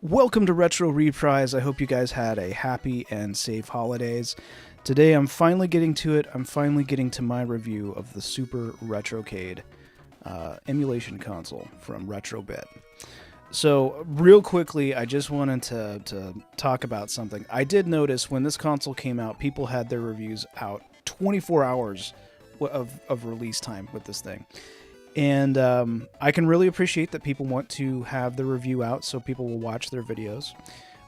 Welcome to Retro Reprise. I hope you guys had a happy and safe holidays. Today I'm finally getting to it. I'm finally getting to my review of the Super Retrocade emulation console from Retro-Bit. So real quickly, I just wanted to talk about something. I did notice when this console came out, people had their reviews out 24 hours of release time with this thing. And I can really appreciate that people want to have the review out so people will watch their videos.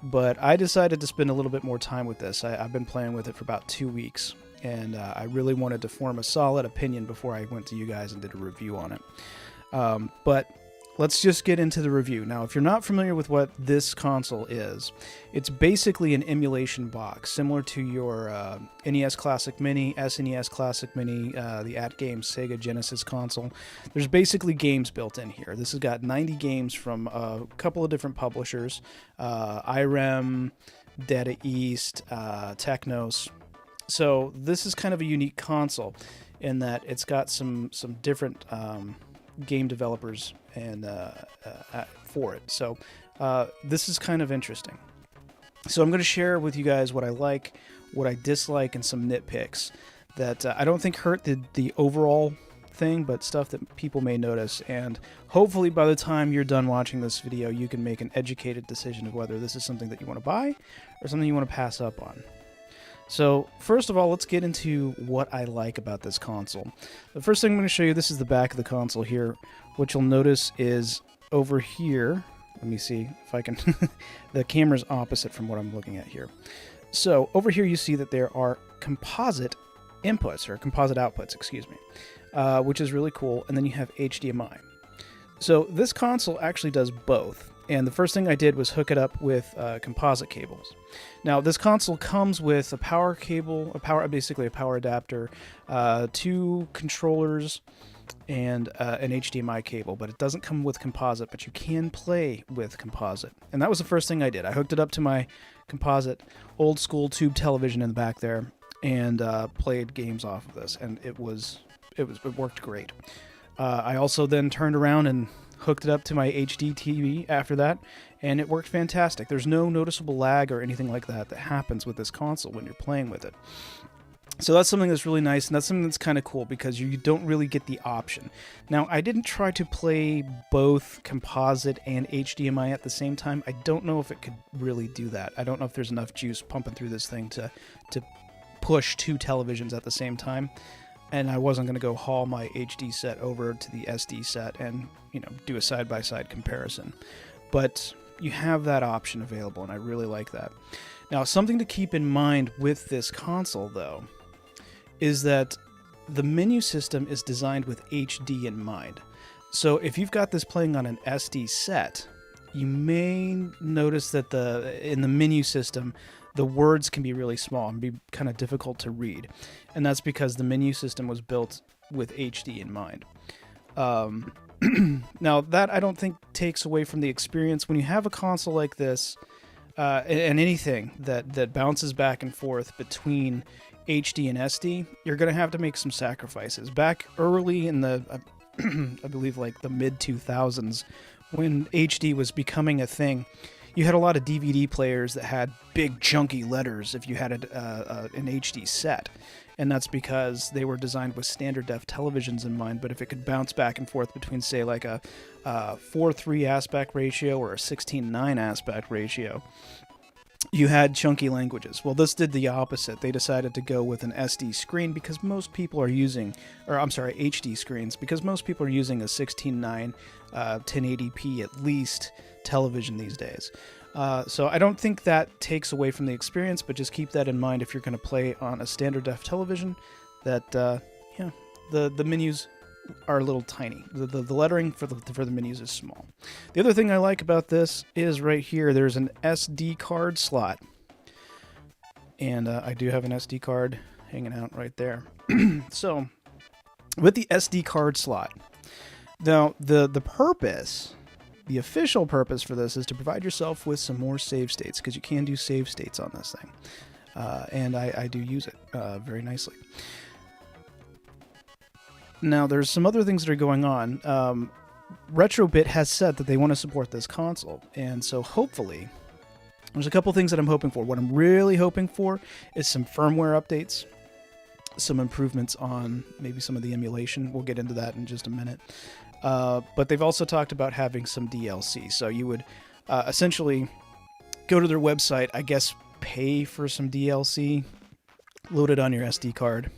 But I decided to spend a little bit more time with this. I've been playing with it for about 2 weeks. And I really wanted to form a solid opinion before I went to you guys and did a review on it. But let's just get into the review. Now, if you're not familiar with what this console is, it's basically an emulation box, similar to your NES Classic Mini, SNES Classic Mini, the at-game Sega Genesis console. There's basically games built in here. This has got 90 games from a couple of different publishers, IREM, Data East, Technos. So this is kind of a unique console in that it's got some different game developers and for it. So this is kind of interesting. So I'm going to share with you guys what I like, what I dislike, and some nitpicks that I don't think hurt the overall thing, but stuff that people may notice. And hopefully by the time you're done watching this video, you can make an educated decision of whether this is something that you want to buy or something you want to pass up on. So first of all, let's get into what I like about this console. The first thing I'm going to show you, this is the back of the console here. What you'll notice is over here, let me see if I can, the camera's opposite from what I'm looking at here. So over here you see that there are composite inputs, or composite outputs, excuse me, which is really cool. And then you have HDMI. So this console actually does both. And the first thing I did was hook it up with composite cables. Now, this console comes with a power cable, basically a power adapter, 2 controllers, and an HDMI cable. But it doesn't come with composite, but you can play with composite. And that was the first thing I did. I hooked it up to my composite old school tube television in the back there, and played games off of this. And it worked great. I also then turned around and hooked it up to my HD TV after that, and it worked fantastic. There's no noticeable lag or anything like that happens with this console when you're playing with it. So that's something that's really nice, and that's something that's kind of cool because you don't really get the option. Now, I didn't try to play both composite and HDMI at the same time. I don't know if it could really do that. I don't know if there's enough juice pumping through this thing to push 2 televisions at the same time. And I wasn't going to go haul my HD set over to the SD set and, do a side-by-side comparison. But you have that option available, and I really like that. Now, something to keep in mind with this console, though, is that the menu system is designed with HD in mind. So if you've got this playing on an SD set, you may notice that in the menu system, the words can be really small and be kind of difficult to read. And that's because the menu system was built with HD in mind. Now, that I don't think takes away from the experience. When you have a console like this, and anything that bounces back and forth between HD and SD, you're going to have to make some sacrifices. Back early in the, I believe like the mid-2000s, when HD was becoming a thing, you had a lot of DVD players that had big chunky letters if you had an HD set. And that's because they were designed with standard def televisions in mind, but if it could bounce back and forth between, say, like a 4:3 aspect ratio or a 16:9 aspect ratio, you had chunky languages. Well, this did the opposite. They decided to go with an SD screen because most people are using, HD screens, because most people are using a 16:9 1080p at least television these days. So I don't think that takes away from the experience, but just keep that in mind if you're going to play on a standard def television, that the menus are a little tiny. The lettering for the menus is small. The other thing I like about this is right here, there's an SD card slot. And I do have an SD card hanging out right there. So with the SD card slot, now the purpose, the official purpose for this is to provide yourself with some more save states, because you can do save states on this thing. And I do use it very nicely. Now, there's some other things that are going on. Retro-Bit has said that they want to support this console, and so hopefully, there's a couple things that I'm hoping for. What I'm really hoping for is some firmware updates, some improvements on maybe some of the emulation. We'll get into that in just a minute. But they've also talked about having some DLC. So you would essentially go to their website, I guess pay for some DLC, load it on your SD card,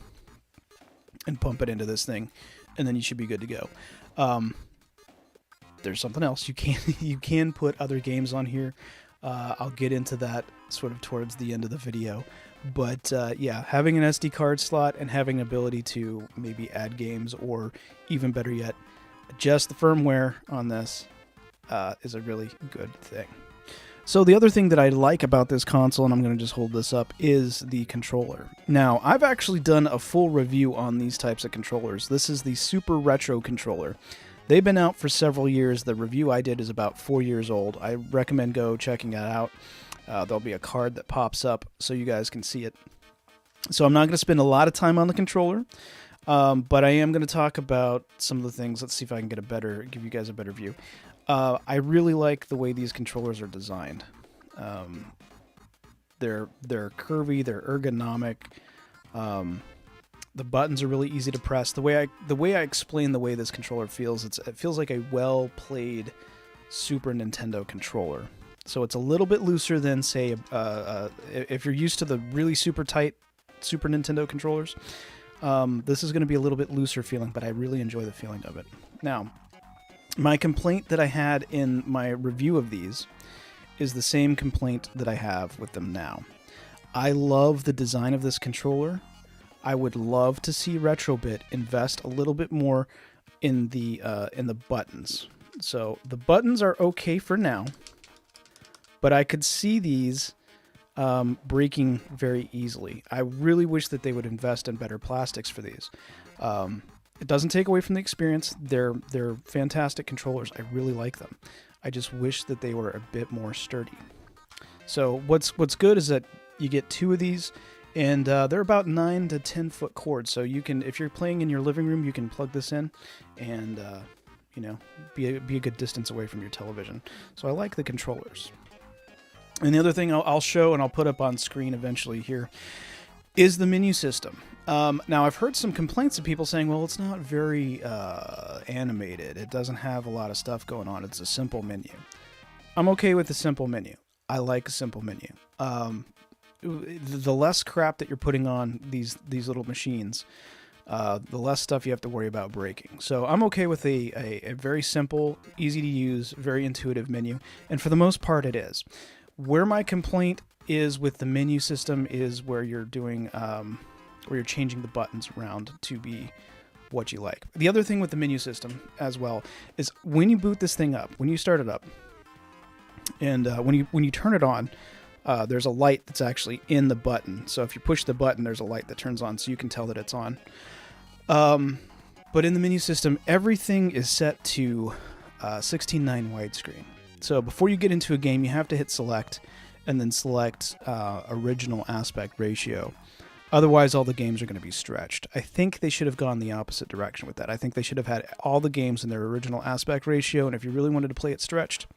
and pump it into this thing, and then you should be good to go. There's something else. You can put other games on here. I'll get into that sort of towards the end of the video. But yeah, having an SD card slot and having ability to maybe add games, or even better yet, adjust the firmware on this is a really good thing. So the other thing that I like about this console, and I'm going to just hold this up, is the controller. Now, I've actually done a full review on these types of controllers. This is the Super Retro controller. They've been out for several years. The review I did is about 4 years old. I recommend go checking that out. There'll be a card that pops up so you guys can see it. So I'm not going to spend a lot of time on the controller, but I am going to talk about some of the things. Let's see if I can give you guys a better view. I really like the way these controllers are designed. They're curvy, they're ergonomic. The buttons are really easy to press. The way I explain the way this controller feels, it feels like a well-played Super Nintendo controller. So it's a little bit looser than, say, if you're used to the really super tight Super Nintendo controllers. This is going to be a little bit looser feeling, but I really enjoy the feeling of it. Now, my complaint that I had in my review of these is the same complaint that I have with them now. I love the design of this controller. I would love to see Retro-Bit invest a little bit more in the buttons. So the buttons are okay for now, but I could see these breaking very easily. I really wish that they would invest in better plastics for these. It doesn't take away from the experience. They're fantastic controllers. I really like them. I just wish that they were a bit more sturdy. So what's good is that you get 2 of these, and they're about 9 to 10 foot cords. So you can, if you're playing in your living room, you can plug this in, and you know, be a good distance away from your television. So I like the controllers. And the other thing I'll show and I'll put up on screen eventually here is the menu system. Now, I've heard some complaints of people saying, well, it's not very animated. It doesn't have a lot of stuff going on. It's a simple menu. I'm okay with the simple menu. I like a simple menu. The less crap that you're putting on these little machines, the less stuff you have to worry about breaking. So I'm okay with a very simple, easy to use, very intuitive menu. And for the most part, it is. Where my complaint is with the menu system is where you're doing, where you're changing the buttons around to be what you like. The other thing with the menu system as well is when you boot this thing up, when you start it up, and when you turn it on, there's a light that's actually in the button. So if you push the button, there's a light that turns on, so you can tell that it's on. But in the menu system, everything is set to 16:9 widescreen. So before you get into a game, you have to hit select and then select original aspect ratio. Otherwise, all the games are going to be stretched. I think they should have gone the opposite direction with that. I think they should have had all the games in their original aspect ratio, and if you really wanted to play it stretched,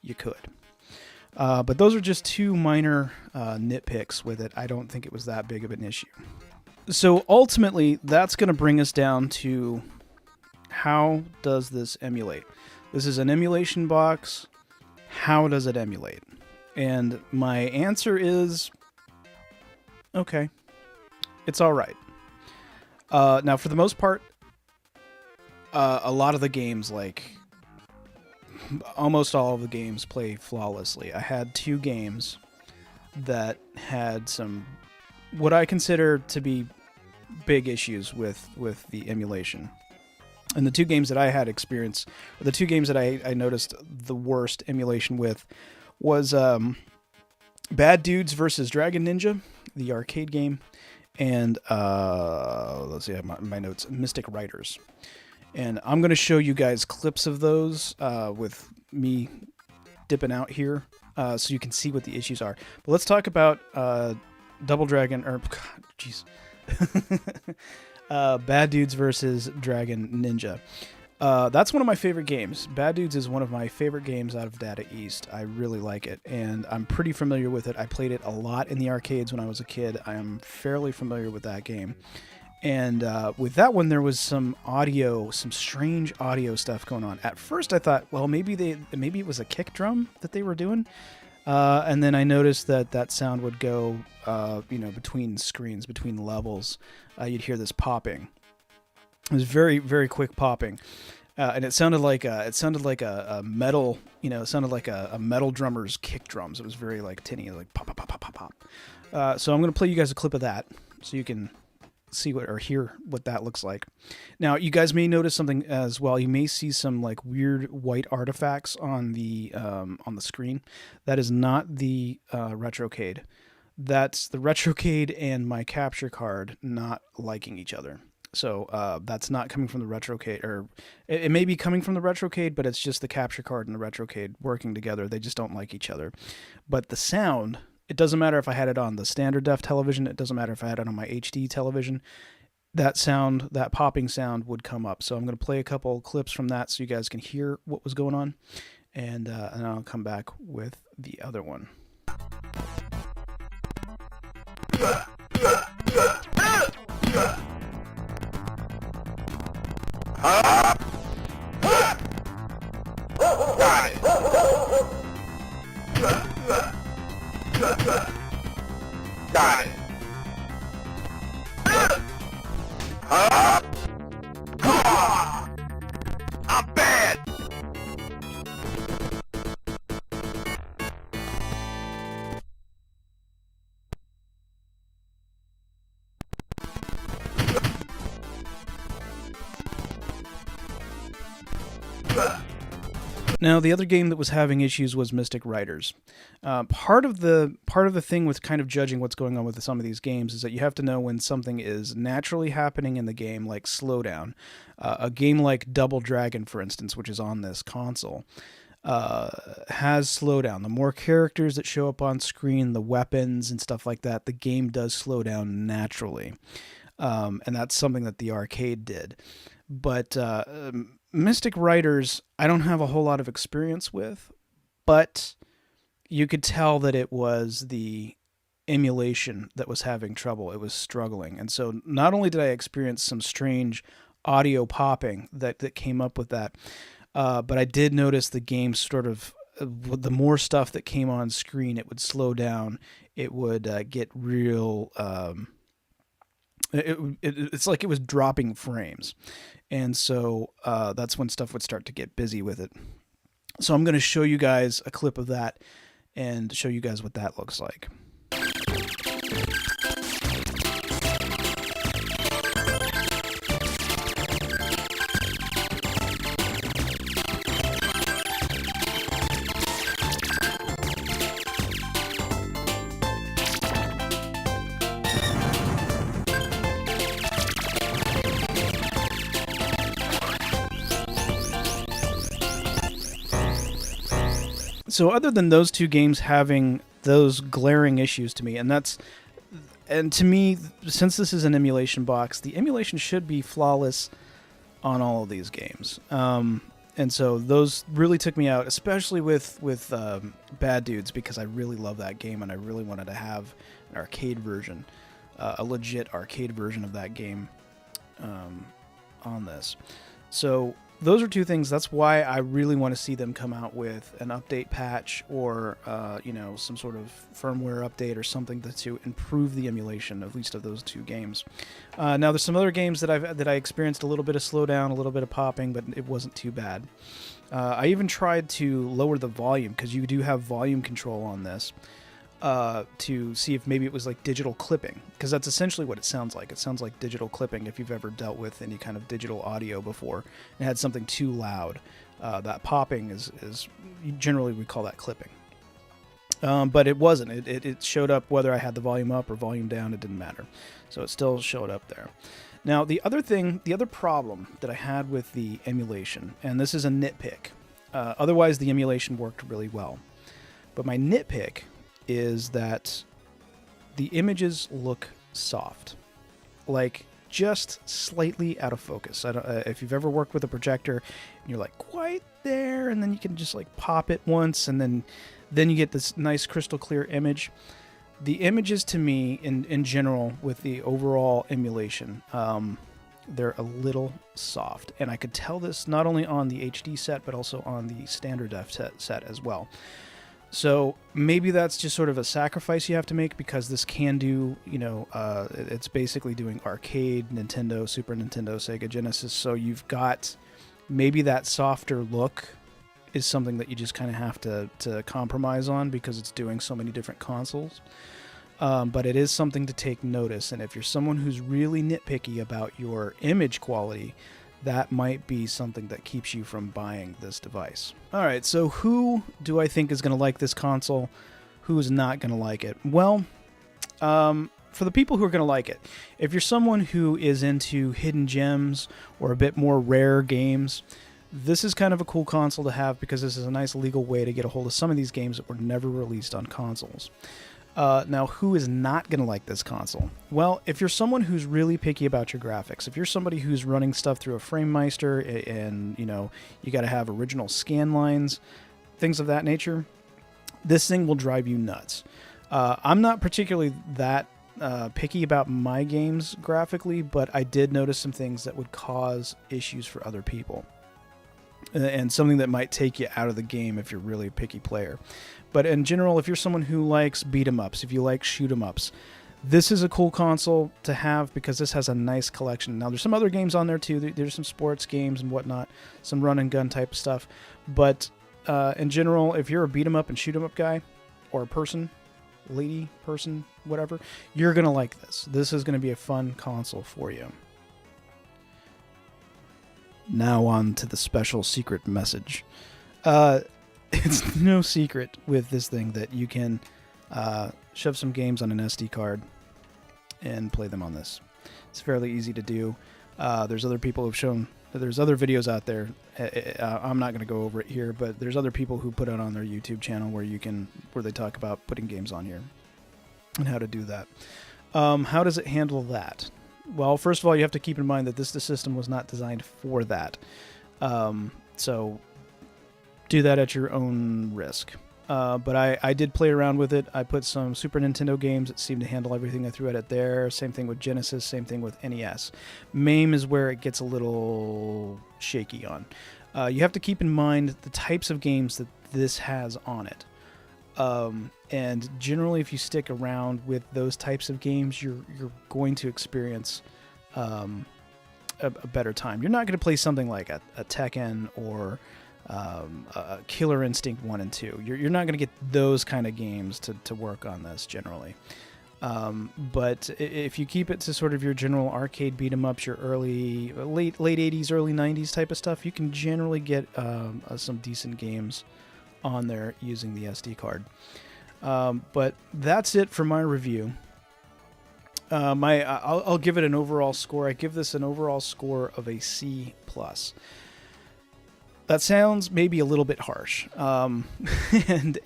you could. But those are just 2 minor nitpicks with it. I don't think it was that big of an issue. So ultimately, that's going to bring us down to how does this emulate? This is an emulation box. How does it emulate? And my answer is, okay, it's all right. Now, for the most part, a lot of the games, like almost all of the games, play flawlessly. I had 2 games that had some, what I consider to be big issues with the emulation. And the 2 games that I had experience, or the 2 games that I noticed the worst emulation with, was Bad Dudes versus Dragon Ninja, the arcade game, and let's see, I have my notes, Mystic Riders. And I'm going to show you guys clips of those with me dipping out here so you can see what the issues are. But let's talk about Double Dragon, or, jeez. Bad Dudes versus Dragon Ninja. That's one of my favorite games. Bad Dudes is one of my favorite games out of Data East. I really like it, and I'm pretty familiar with it. I played it a lot in the arcades when I was a kid. I am fairly familiar with that game. And with that one, there was some strange audio stuff going on. At first, I thought, well, maybe it was a kick drum that they were doing. And then I noticed that sound would go, between screens, between levels. You'd hear this popping. It was very, very quick popping, and it sounded like a metal, it sounded like a metal drummer's kick drums. It was very like tinny, like pop, pop, pop, pop, pop, pop. So I'm gonna play you guys a clip of that, so you can see or hear what that looks like. Now, you guys may notice something as well. You may see some like weird white artifacts on the screen. That is not the Retrocade. That's the Retrocade and my capture card not liking each other. So that's not coming from the Retrocade, or it may be coming from the Retrocade, but it's just the capture card and the Retrocade working together. They just don't like each other. But the sound, it doesn't matter if I had it on the standard def television. It doesn't matter if I had it on my HD television. That sound, that popping sound would come up. So I'm going to play a couple clips from that so you guys can hear what was going on. And I'll come back with the other one. Got it. I'm bad. Now, the other game that was having issues was Mystic Riders. Part of the thing with kind of judging what's going on with some of these games is that you have to know when something is naturally happening in the game, like slowdown. A game like Double Dragon, for instance, which is on this console, has slowdown. The more characters that show up on screen, the weapons and stuff like that, the game does slow down naturally. And that's something that the arcade did. But Mystic Riders, I don't have a whole lot of experience with, but you could tell that it was the emulation that was having trouble. It was struggling. And so not only did I experience some strange audio popping that came up with that, but I did notice the game sort of, the more stuff that came on screen, it would slow down. It would get real... It's like it was dropping frames. And so that's when stuff would start to get busy with it. So I'm going to show you guys a clip of that and show you guys what that looks like. So other than those two games having those glaring issues to me, and to me, since this is an emulation box, the emulation should be flawless on all of these games. And so those really took me out, especially with Bad Dudes, because I really love that game and I really wanted to have an arcade version, a legit arcade version of that game on this. So those are two things. That's why I really want to see them come out with an update patch or, some sort of firmware update or something to improve the emulation, at least of those two games. Now, there's some other games that I experienced a little bit of slowdown, a little bit of popping, but it wasn't too bad. I even tried to lower the volume, because you do have volume control on this, to see if maybe it was like digital clipping, because that's essentially what it sounds like. It sounds like digital clipping if you've ever dealt with any kind of digital audio before and had something too loud. That popping is generally we call that clipping. But it wasn't. It showed up whether I had the volume up or volume down. It didn't matter. So it still showed up there. Now, the other problem that I had with the emulation, and this is a nitpick, otherwise the emulation worked really well, but my nitpick is that the images look soft. Like, just slightly out of focus. I don't, if you've ever worked with a projector and you're like quite there, and then you can just like pop it once, and then you get this nice crystal clear image. The images to me in general with the overall emulation, they're a little soft, and I could tell this not only on the HD set but also on the standard def set as well. So maybe that's just sort of a sacrifice you have to make, because this can do, it's basically doing arcade, Nintendo, Super Nintendo, Sega Genesis. So you've got maybe that softer look is something that you just kind of have to compromise on, because it's doing so many different consoles. But it is something to take notice. And if you're someone who's really nitpicky about your image quality, that might be something that keeps you from buying this device. All right, so who do I think is going to like this console? Who is not going to like it? Well, for the people who are going to like it, if you're someone who is into hidden gems or a bit more rare games, this is kind of a cool console to have, because this is a nice legal way to get a hold of some of these games that were never released on consoles. Now, who is not going to like this console? Well, if you're someone who's really picky about your graphics, if you're somebody who's running stuff through a FrameMeister and, you got to have original scan lines, things of that nature, this thing will drive you nuts. I'm not particularly that picky about my games graphically, but I did notice some things that would cause issues for other people, and something that might take you out of the game if you're really a picky player. But in general, if you're someone who likes beat-em-ups, if you like shoot-em-ups, this is a cool console to have, because this has a nice collection. Now, there's some other games on there too. There's some sports games and whatnot, some run-and-gun type of stuff. But in general, if you're a beat-em-up and shoot-em-up guy, or a person, lady, person, whatever, you're going to like this. This is going to be a fun console for you. Now on to the special secret message. It's no secret with this thing that you can shove some games on an SD card and play them on this. It's fairly easy to do. There's other people who've shown, there's other videos out there. I'm not going to go over it here, but there's other people who put it on their YouTube channel where they talk about putting games on here and how to do that. How does it handle that? Well, first of all, you have to keep in mind that the system was not designed for that. So do that at your own risk. But I did play around with it. I put some Super Nintendo games that seemed to handle everything. I threw at it there. Same thing with Genesis. Same thing with NES. Mame is where it gets a little shaky on. You have to keep in mind the types of games that this has on it. And generally, if you stick around with those types of games, you're going to experience a better time. You're not going to play something like a Tekken or a Killer Instinct 1 and 2. You're not going to get those kind of games to work on this generally. But if you keep it to sort of your general arcade beat 'em ups, your late 80s, early 90s type of stuff, you can generally get some decent games on there using the SD card. But that's it for my review. I'll give it an overall score. I give this an overall score of a C+. That sounds maybe a little bit harsh, and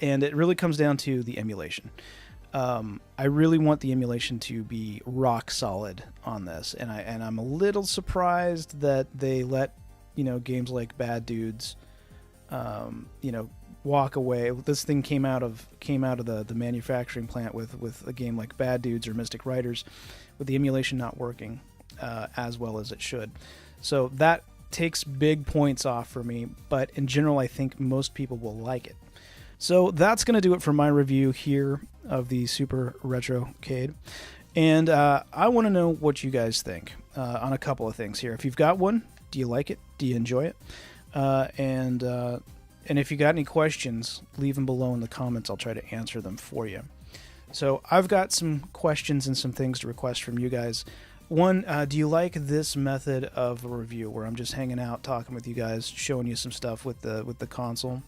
it really comes down to the emulation. I really want the emulation to be rock solid on this, and I'm a little surprised that they let games like Bad Dudes, walk away. This thing came out of the manufacturing plant with a game like Bad Dudes or Mystic Riders, with the emulation not working as well as it should. So that takes big points off for me, but in general, I think most people will like it. So that's going to do it for my review here of the Super Retrocade. And I want to know what you guys think on a couple of things here. If you've got one, do you like it? Do you enjoy it? And if you got any questions, leave them below in the comments. I'll try to answer them for you. So I've got some questions and some things to request from you guys. One, do you like this method of a review where I'm just hanging out, talking with you guys, showing you some stuff with the console?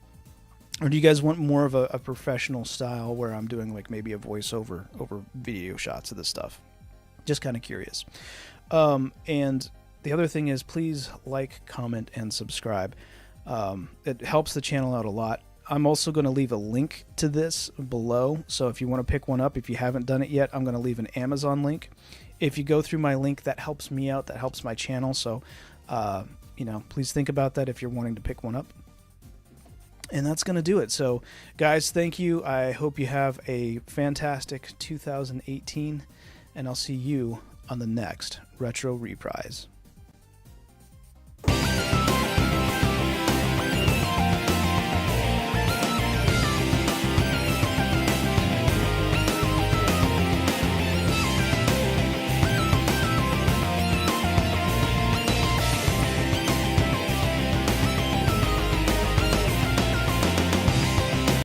Or do you guys want more of a professional style where I'm doing like maybe a voiceover over video shots of this stuff? Just kind of curious. And the other thing is, please like, comment, and subscribe. It helps the channel out a lot. I'm also going to leave a link to this below, so if you want to pick one up, if you haven't done it yet, I'm going to leave an Amazon link. if you go through my link, that helps me out, that helps my channel. So, please think about that if you're wanting to pick one up. And that's going to do it. So, guys, thank you. I hope you have a fantastic 2018, and I'll see you on the next Retro Reprise.